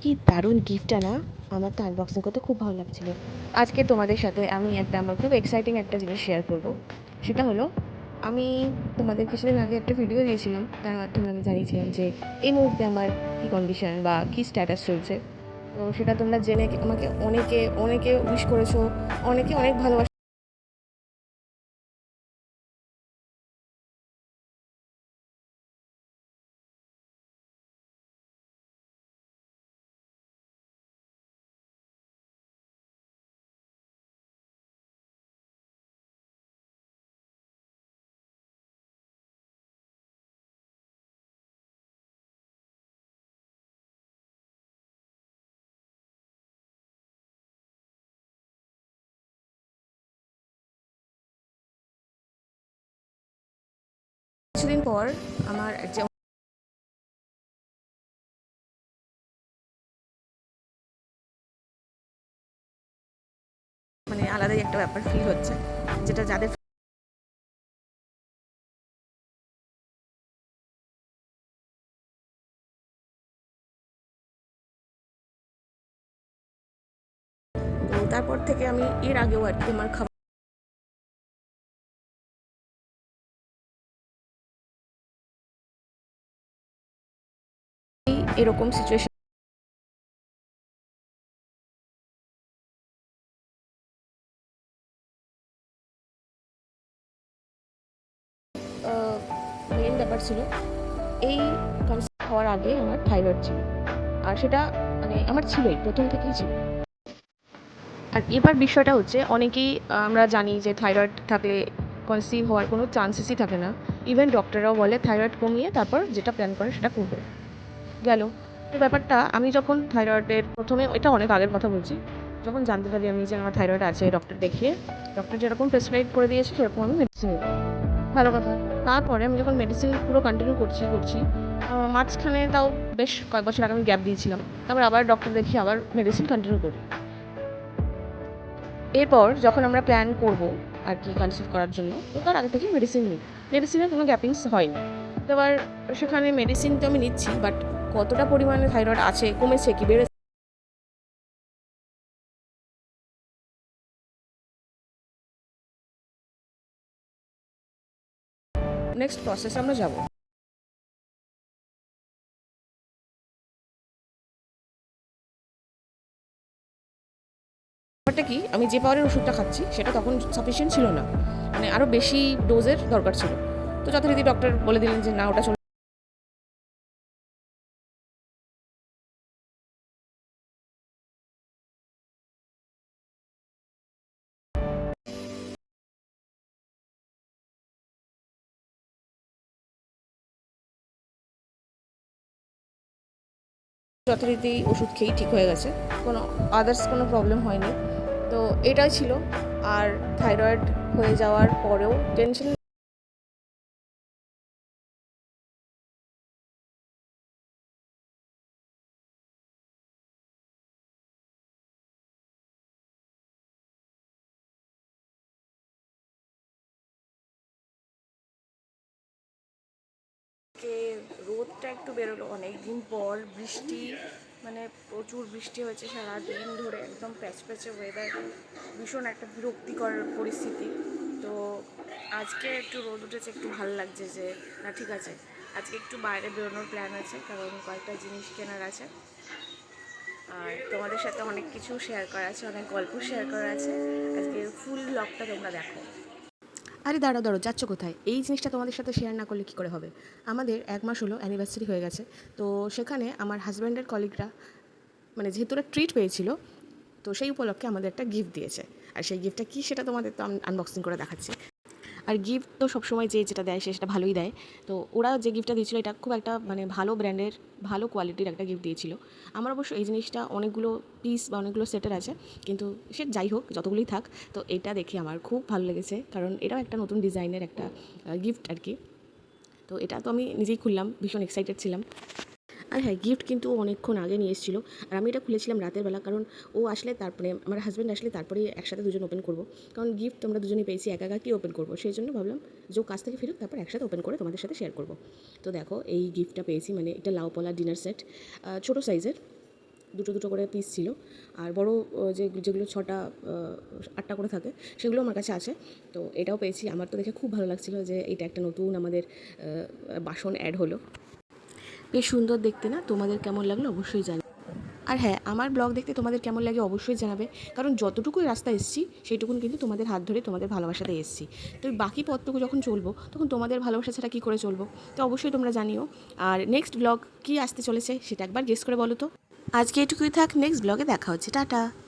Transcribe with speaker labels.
Speaker 1: কি দারুণ গিফটটা না! আমার তো আনবক্সিং করতে খুব ভালো লাগছিল। আজকে তোমাদের সাথে আমি আমার খুব এক্সাইটিং একটা জিনিস শেয়ার করব। সেটা হলো, আমি তোমাদের কিছুদিন আগে একটা ভিডিও দিয়েছিলাম। তার মাধ্যমে আমি জানিয়েছিলাম যে এই মুহূর্তে আমার কী কন্ডিশন বা কী স্ট্যাটাস চলছে। তো সেটা তোমরা জেনে আমাকে অনেকে অনেকে উইশ করেছো, অনেকে অনেক ভালোবাসা। কিছুদিন পর আমার যে আলাদাই একটা ব্যাপার ফিল হচ্ছে, যেটা যাদের তো তারপর থেকে আমি এর আগেও আর কি আমার খাবার এরকম সিচুয়েশন মেন ব্যাপার ছিল। এই কনসেপ্ট হওয়ার আগে আমার থাইরয়েড ছিল, আর সেটা আমার ছিলই, প্রথম থেকেই ছিল। আর এবার বিষয়টা হচ্ছে, অনেকেই আমরা জানি যে থাইরয়েড থাকলে কনসিভ হওয়ার কোনো চান্সেসই থাকে না। ইভেন ডক্টররাও বলে থাইরয়েড কমিয়ে তারপর যেটা প্ল্যান করে সেটা করবে। গেল তো ব্যাপারটা, আমি যখন থাইরয়েডের প্রথমে, এটা অনেক আগের কথা বলছি, যখন জানতে পারি আমি যে আমার থাইরয়েড আছে, ডক্টর দেখিয়ে ডক্টর যেরকম প্রেসক্রাইব করে দিয়েছে সেরকম আমি মেডিসিন নিই। ভালো কথা। তারপরে আমি যখন মেডিসিন পুরো কন্টিনিউ করছি, মাঝখানে তাও বেশ কয়েক বছর আগে আমি গ্যাপ দিয়েছিলাম। তারপর আবার ডক্টর দেখিয়ে আবার মেডিসিন কন্টিনিউ করি। এরপর যখন আমরা প্ল্যান করব আর কি কনসিভ করার জন্য, তো তার আগে থেকেই মেডিসিন নিই। মেডিসিনের কোনো গ্যাপিংস হয়নি। তো এবার সেখানে মেডিসিন তো আমি নিচ্ছি, বাট কতটা পরিমাণে থাইরয়েড আছে, কমেছে কি বেড়েছে, নেক্সট প্রসেসে আমরা যাব। ব্যাপারটা কি, আমি যে পাওয়ারের ওষুধটা খাচ্ছি সেটা তখন সাফিসিয়েন্ট ছিল না, আরও বেশি ডোজের দরকার ছিল। তো যথারীতি ডক্টর বলে দিলেন যে না, ওটা যথারীতি ওষুধ খেয়েই ঠিক হয়ে গেছে, কোনো আদার্স কোনো প্রবলেম হয়নি। তো এটাই ছিল। আর থাইরয়েড হয়ে যাওয়ার পরেও টেনশন। রোদটা একটু বেরোলো অনেক দিন পর, বৃষ্টি, প্রচুর বৃষ্টি হয়েছে সারা দিন ধরে, একদম প্যাচপ্যাচে ওয়েদার, ভীষণ একটা বিরক্তিকর পরিস্থিতি। তো আজকে একটু রোদ উঠেছে, একটু ভালো লাগছে যে না, ঠিক আছে, আজকে একটু বাইরে বেরোনোর প্ল্যান আছে, কারণ কয়েকটা জিনিস কেনার আছে। আর তোমাদের সাথে অনেক কিছু শেয়ার করা আছে, অনেক গল্প শেয়ার করা আছে। আজকে ফুল ব্লগটা তোমরা দেখো। আরে দাঁড়াও দাঁড়াও, যাচ্ছ কোথায়? এই জিনিসটা তোমাদের সাথে শেয়ার না করলে কী করে হবে? আমাদের 1 মাস হলো অ্যানিভার্সারি হয়ে গেছে। তো সেখানে আমার হাজব্যান্ডের কলিগরা, যেহেতু ওরা ট্রিট পেয়েছিল, তো সেই উপলক্ষে আমাদের একটা গিফট দিয়েছে। আর সেই গিফটটা কী সেটা তোমাদের তো আমি আনবক্সিং করে দেখাচ্ছি। আর গিফট তো সবসময় যে যেটা দেয় সে সেটা ভালোই দেয়। তো ওরা যে গিফটটা দিয়েছিলো, এটা খুব একটা ভালো ব্র্যান্ডের, ভালো কোয়ালিটির একটা গিফট দিয়েছিল। আমার অবশ্য এই জিনিসটা অনেকগুলো পিস বা অনেকগুলো সেটের আছে, কিন্তু সে যাই হোক, যতগুলোই থাক, তো এটা দেখে আমার খুব ভালো লেগেছে, কারণ এটাও একটা নতুন ডিজাইনের একটা গিফট আর কি। তো এটা তো আমি নিজেই খুললাম, ভীষণ এক্সাইটেড ছিলাম। আর হ্যাঁ, গিফট কিন্তু অনেকক্ষণ আগে নিয়ে এসেছিলো। আর আমি এটা খুলেছিলাম রাতের বেলা, কারণ ও আসলে, তারপরে আমার হাজব্যান্ড আসলে তারপরেই একসাথে দুজন ওপেন করবো। কারণ গিফট তোমরা দুজনেই পেয়েছি, একা একা কি ওপেন করবো, সেই জন্য ভাবলাম যে ও কাছ থেকে ফিরুক, তারপর একসাথে ওপেন করে তোমাদের সাথে শেয়ার করবো। তো দেখো, এই গিফটটা পেয়েছি, এটা লাউপলা ডিনার সেট, ছোটো সাইজের,
Speaker 2: দুটো দুটো করে পিস ছিল। আর বড় যেগুলো 6টা 8টা করে থাকে সেগুলো আমার কাছে আছে। তো এটাও পেয়েছি। আমার তো দেখে খুব ভালো লাগছিল যে এটা একটা নতুন আমাদের বাসন অ্যাড হলো। বেশ সুন্দর দেখতে না? তোমাদের কেমন লাগলো অবশ্যই জানাবে। আর হ্যাঁ, আমার ব্লগ দেখতে তোমাদের কেমন লাগে অবশ্যই জানাবে, কারণ যতটুকুই রাস্তা এসেছি সেইটুকুন কিন্তু তোমাদের হাত ধরে তোমাদের ভালোবাসাতে এসেছি। তো বাকি পথটুকু যখন চলবো তখন তোমাদের ভালোবাসা ছাড়া কী করে চলবো? তো অবশ্যই তোমরা জানিও। আর নেক্সট ব্লগ কী আসতে চলেছে সেটা একবার গেস করে বলো তো। আজকে এটুকুই থাক, নেক্সট ব্লগে দেখা হচ্ছে, টাটা।